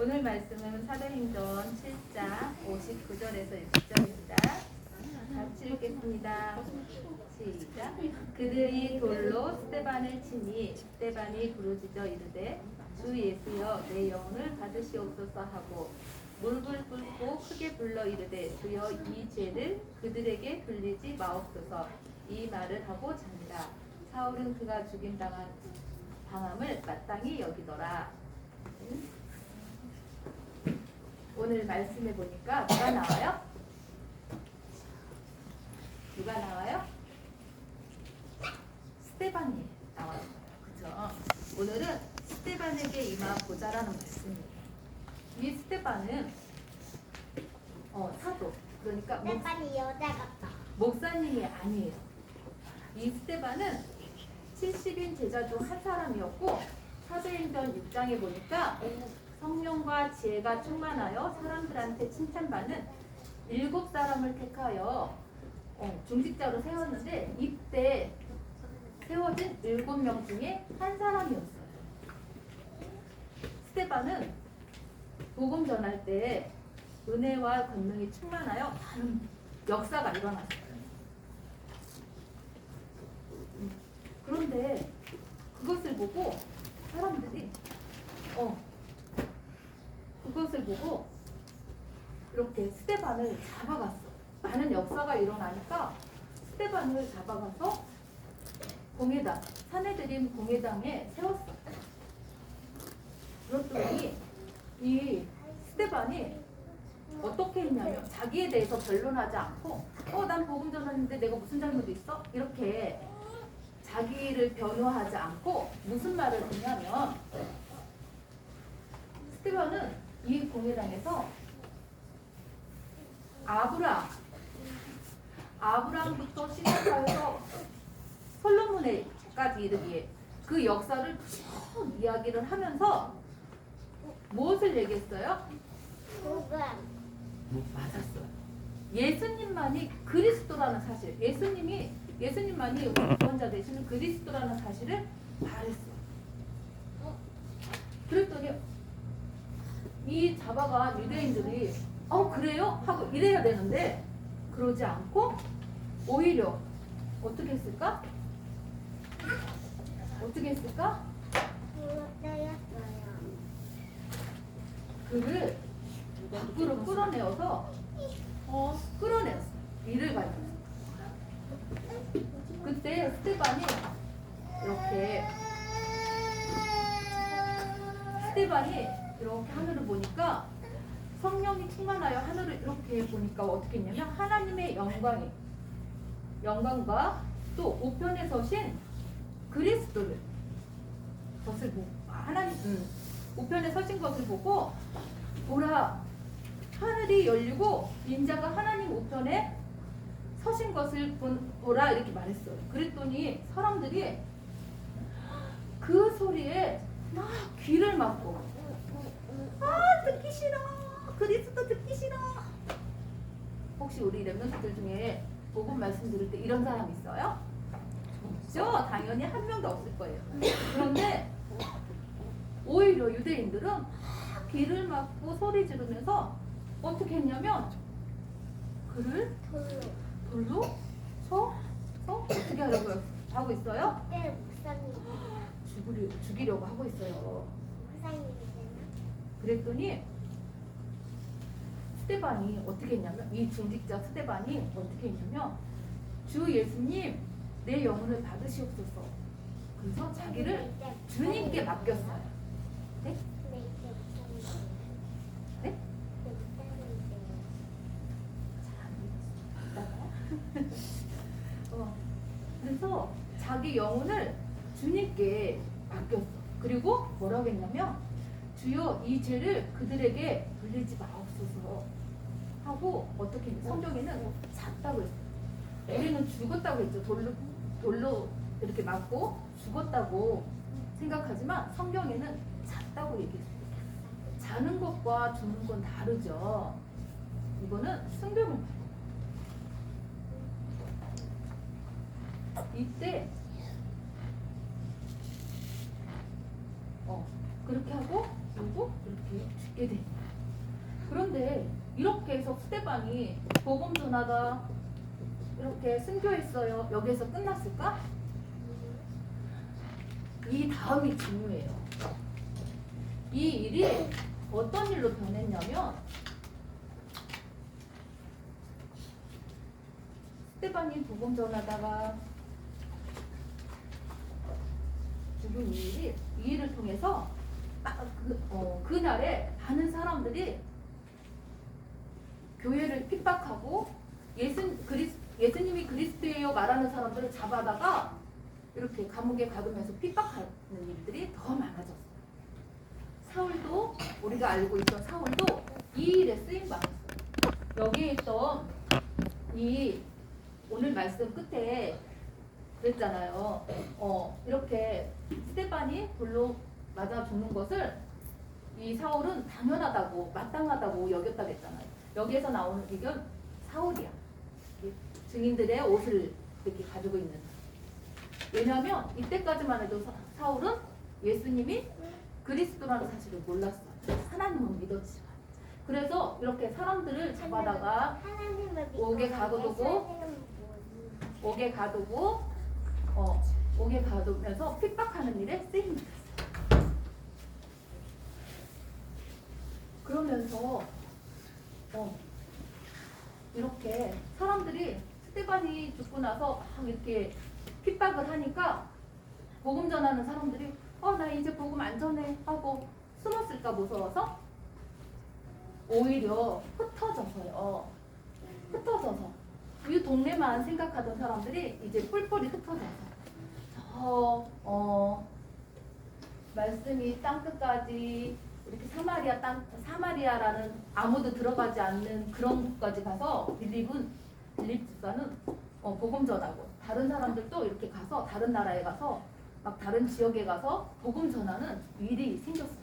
오늘 말씀은 사도행전 7장 59절에서 60절입니다. 같이 읽겠습니다. 시작. 그들이 돌로 스데반을 치니 스데반이 부르짖어 이르되 주 예수여 내 영혼을 받으시옵소서 하고 무릎을 꿇고 크게 불러 이르되 주여 이 죄를 그들에게 돌리지 마옵소서. 이 말을 하고 잔다. 사울은 그가 당함을 마땅히 여기더라. 오늘 말씀해 보니까 누가 나와요? 누가 나와요? 스데반이 나와요. 그죠? 오늘은 스데반에게 임하고자라는 말씀이에요. 이 스데반은 사도, 그러니까 스테반이 여자 같다. 목사님이 아니에요. 이 스데반은 70인 제자 중 한 사람이었고 사도행전 6장에 보니까 성령과 지혜가 충만하여 사람들한테 칭찬받는 7사람을 택하여 중직자로 세웠는데 이때 세워진 7명 중에 한 사람이었어요. 스데반은 복음 전할 때 은혜와 권능이 충만하여 많은 역사가 일어났어요. 그런데 그것을 보고 사람들이 이렇게 스데반을 잡아갔어. 많은 역사가 일어나니까 스데반을 잡아가서 공회당, 사내들인 공회당에 세웠어. 그랬더니 이 스데반이 어떻게 했냐면 자기에 대해서 변론하지 않고 난 복음 전하는데 내가 무슨 잘못이 있어? 이렇게 자기를 변호하지 않고 무슨 말을 했냐면 스데반은 이 공회당에서 아브라함부터 시작해서 솔로몬에까지 이르기에 그 역사를 쭉 이야기를 하면서 무엇을 얘기했어요? 복음. 맞았어요. 예수님만이 그리스도라는 사실, 예수님만이 우리 구원자 되시는 그리스도라는 사실을 말했어요. 그랬더니 이 잡아간 유대인들이 그래요? 하고 이래야 되는데 그러지 않고 오히려 어떻게 했을까? 그를 밖으로 끌어내어서 일을 가졌어요. 그때 스데반이 하늘을 보니까 성령이 충만하여 하늘을 이렇게 보니까 어떻게 했냐면 하나님의 영광과 또 우편에 서신 그리스도를 우편에 서신 것을 보고 보라 하늘이 열리고 인자가 하나님 우편에 서신 것을 보라 이렇게 말했어요. 그랬더니 사람들이 그 소리에 막 귀를 막고 듣기 싫어. 그리스도 듣기 싫어. 혹시 우리 랩런트들 중에 복음 말씀 들을 때 이런 사람 있어요? 없죠? 당연히 한 명도 없을 거예요. 그런데 오히려 유대인들은 막 귀를 막고 소리 지르면서 어떻게 했냐면 그를 돌로 어떻게 하고 있어요? 네, 목사님. 죽이려고 하고 있어요. 목사님이세요? 그랬더니 스데반이 어떻게 했냐면 이 중직자 스데반이 어떻게 했냐면 주 예수님 내 영혼을 받으시옵소서. 그래서 자기를 주님께 맡겼어요. 네? 네? 그래서 자기 영혼을 주님께 맡겼어. 그리고 뭐라고 했냐면 주여 이 죄를 그들에게 돌리지 마옵소서 하고 어떻게 성경에는 잤다고 했어요. 우리는 죽었다고 했죠. 돌로 이렇게 맞고 죽었다고 생각하지만 성경에는 잤다고 얘기했어요. 자는 것과 죽는 건 다르죠. 이거는 순교문. 이때 그렇게 하고 그리고 이렇게 죽게 받게 된 거야. 그런데 이렇게 해서 스데반이 복음 전하다 이렇게 순교했어요. 여기에서 끝났을까? 이 다음이 중요해요. 이 일이 어떤 일로 변했냐면 스데반이 복음 전하다가 죽은 이 일을 통해서 그날에 많은 사람들이 교회를 핍박하고 예수님이 그리스도예요 말하는 사람들을 잡아다가 이렇게 감옥에 가두면서 핍박하는 일들이 더 많아졌어요. 사울도 우리가 알고 있던 사울도 이 일에 쓰임 받았어요. 여기에 있던 이 오늘 말씀 끝에 그랬잖아요. 이렇게 스데반이 돌로 맞아 죽는 것을 이 사울은 당연하다고 마땅하다고 여겼다고 했잖아요. 여기에서 나오는 의견 사울이야. 증인들의 옷을 이렇게 가지고 있는. 왜냐하면 이때까지만 해도 사울은 예수님이 그리스도라는 사실을 몰랐어요. 하나님은 믿었지만. 그래서 이렇게 사람들을 잡아다가 하나님을 믿고 옥에 가둬두고 옥에 가두면서 핍박하는 일에 쓰임 받았어요. 그러면서 이렇게 사람들이 스데반이 죽고 나서 막 이렇게 핍박을 하니까 복음 전하는 사람들이 나 이제 복음 안 전해 하고 숨었을까 무서워서 오히려 흩어져서요. 흩어져서 이 동네만 생각하던 사람들이 이제 뿔뿔이 흩어져서 말씀이 땅끝까지 이렇게 사마리아라는 아무도 들어가지 않는 그런 곳까지 가서 빌립 집사는 복음 전하고 다른 사람들도 이렇게 가서 다른 나라에 가서 막 다른 지역에 가서 복음 전하는 일이 생겼어요.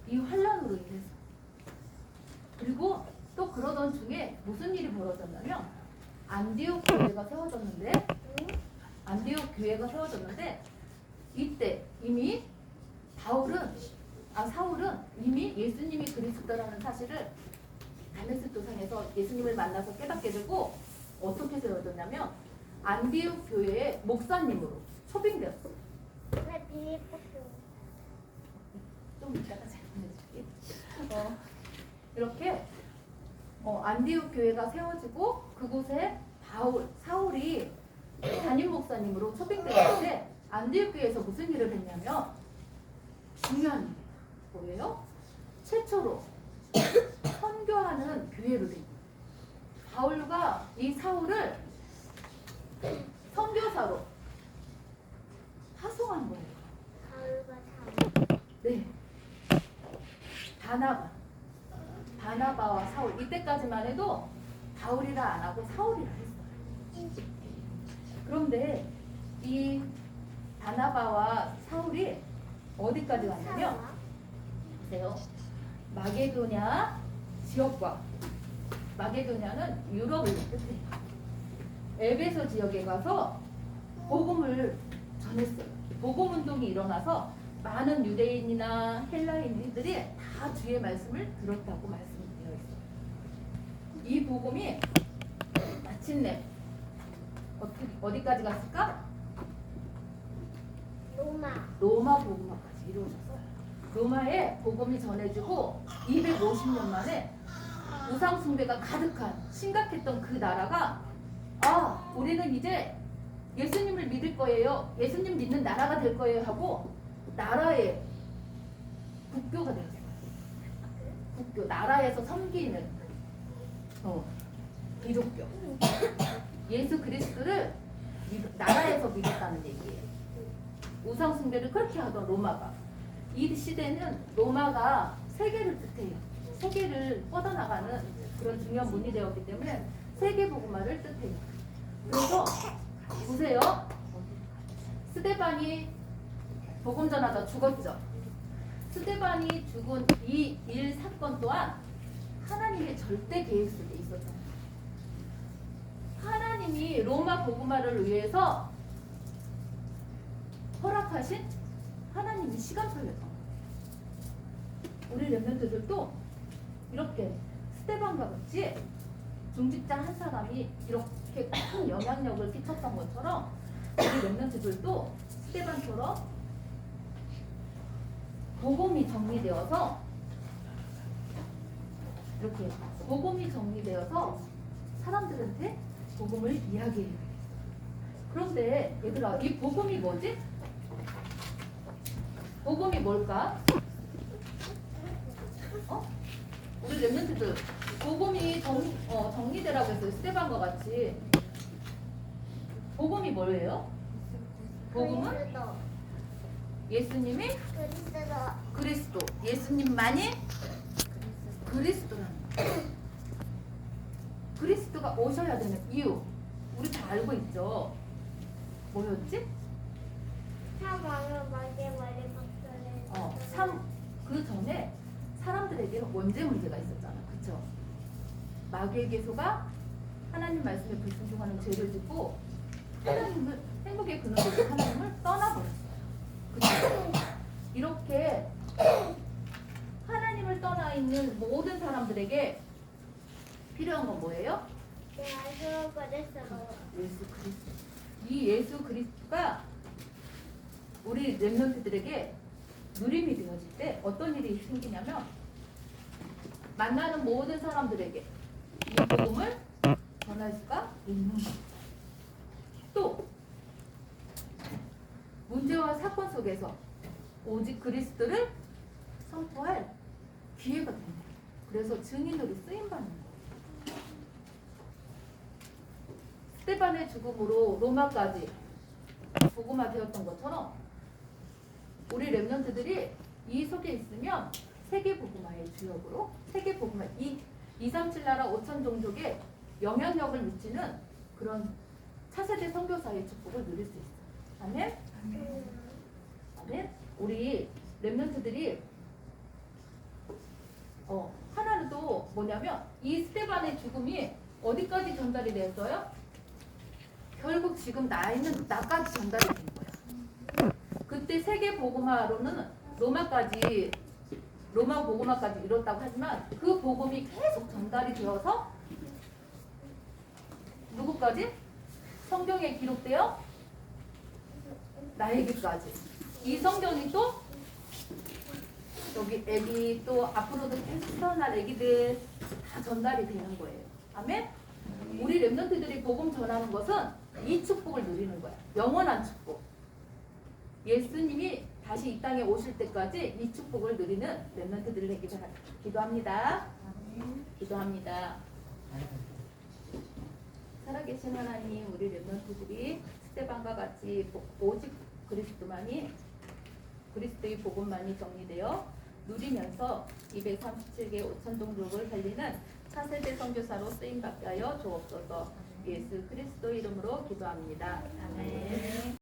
이 환란으로 인해서. 그리고 또 그러던 중에 무슨 일이 벌어졌냐면 안디옥 교회가 세워졌는데 이때 이미 사울은 이미 예수님이 그리스도라는 사실을 다메섹 도상에서 예수님을 만나서 깨닫게 되고 어떻게 세워졌냐면 안디옥 교회의 목사님으로 초빙되었어요. 왜 빌립보교? 좀 이따가 잘 보내줄게. 이렇게 안디옥 교회가 세워지고 그곳에 사울이 담임 목사님으로 초빙되었는데 안디옥 교회에서 무슨 일을 했냐면 중요한 일이에요. 뭐예요? 최초로 선교하는 교회로 된 거예요. 바울과 이 사울을 선교사로 파송한 거예요. 바울과 사울. 네. 바나바와 사울. 이때까지만 해도 바울이라 안 하고 사울이라 했어요. 그런데 이 바나바와 사울이 어디까지 갔냐면 보세요. 마게도냐 지역과 마게도냐는 유럽을 뜻해요. 에베소 지역에 가서 복음을 전했어요. 복음 운동이 일어나서 많은 유대인이나 헬라인들이 다 주의 말씀을 들었다고 말씀되어 있어요. 이 복음이 마침내 어디까지 갔을까? 로마 복음화까지 이루어졌어요. 로마에 복음이 전해지고 250년 만에 우상 숭배가 가득한 심각했던 그 나라가 우리는 이제 예수님을 믿을 거예요. 예수님 믿는 나라가 될 거예요 하고 나라의 국교가 되었어요. 국교, 나라에서 섬기는 기독교. 예수 그리스도를 나라에서 믿었다는 얘기예요. 우상 숭배를 그렇게 하던 로마가. 이 시대는 로마가 세계를 뜻해요. 세계를 뻗어나가는 그런 중요한 문이 되었기 때문에 세계 복음화를 뜻해요. 그래서 보세요. 스데반이 복음 전하다 죽었죠. 스데반이 죽은 이 일 사건 또한 하나님의 절대 계획 속에 있었잖아요. 하나님이 로마 복음화를 위해서 허락하신 하나님의 시간표였던 거예요. 우리 렘넌트들도 이렇게 스테반과 같이 중직자 한 사람이 이렇게 큰 영향력을 끼쳤던 것처럼 우리 렘넌트들도 스테반처럼 복음이 정리되어서 이렇게 복음이 정리되어서 사람들한테 복음을 이야기해요. 그런데 얘들아, 이 복음이 뭐지? 복음이 뭘까? 우리 렘넌트들 복음이 정리되라고 했어요. 스테반과 같이. 복음이 뭐예요? 복음은 예수님이 그리스도. 예수님만이 그리스도라는 거예요. 그리스도가 오셔야 되는 이유 우리 다 알고 있죠. 뭐였지? 그 전에 사람들에게는 원죄 문제가 있었잖아. 그쵸? 마귀의 계소가 하나님 말씀에 불순종하는 죄를 짓고 하나님을 행복의 근원으로 하나님을 떠나버렸어요. 그쵸? 이렇게 하나님을 떠나 있는 모든 사람들에게 필요한 건 뭐예요? 예수 그리스도. 이 예수 그리스도가 우리 렘넌트들에게 누림이 되어질 때 어떤 일이 생기냐면 만나는 모든 사람들에게 이 복음을 전할 수가 있는 거예요. 또 문제와 사건 속에서 오직 그리스도를 선포할 기회가 됩니다. 그래서 증인으로 쓰임받는 거예요. 스테반의 죽음으로 로마까지 복음화되었던 것처럼 우리 렘넌트들이 이 속에 있으면 세계 복음화의 주역으로 세계 복음화 237 나라 5천 종족에 영향력을 미치는 그런 차세대 선교사의 축복을 누릴 수 있어요. 아멘? 아멘? 우리 렘넌트들이 하나는 또 뭐냐면 이 스테반의 죽음이 어디까지 전달이 됐어요? 결국 지금 나까지 전달이 된 거야. 그때 세계 복음화로는 로마 복음화까지 이뤘다고 하지만 그 복음이 계속 전달이 되어서 누구까지? 성경에 기록되어 나에게까지. 이 성경이 또 여기 애기 또 앞으로도 계속 태어날 애기들 다 전달이 되는 거예요. 아멘? 우리 렘넌트들이 복음 전하는 것은 이 축복을 누리는 거야. 영원한 축복. 예수님이 다시 이 땅에 오실 때까지 이 축복을 누리는 렘넌트들을 되기 바랍니다. 기도합니다. 기도합니다. 살아계신 하나님, 우리 렘넌트들이 스테반과 같이 오직 그리스도의 복음만이 정리되어 누리면서 237개 5천 종족을 살리는 차세대 선교사로 쓰임받게 하여 주옵소서. 예수 그리스도 이름으로 기도합니다. 아멘.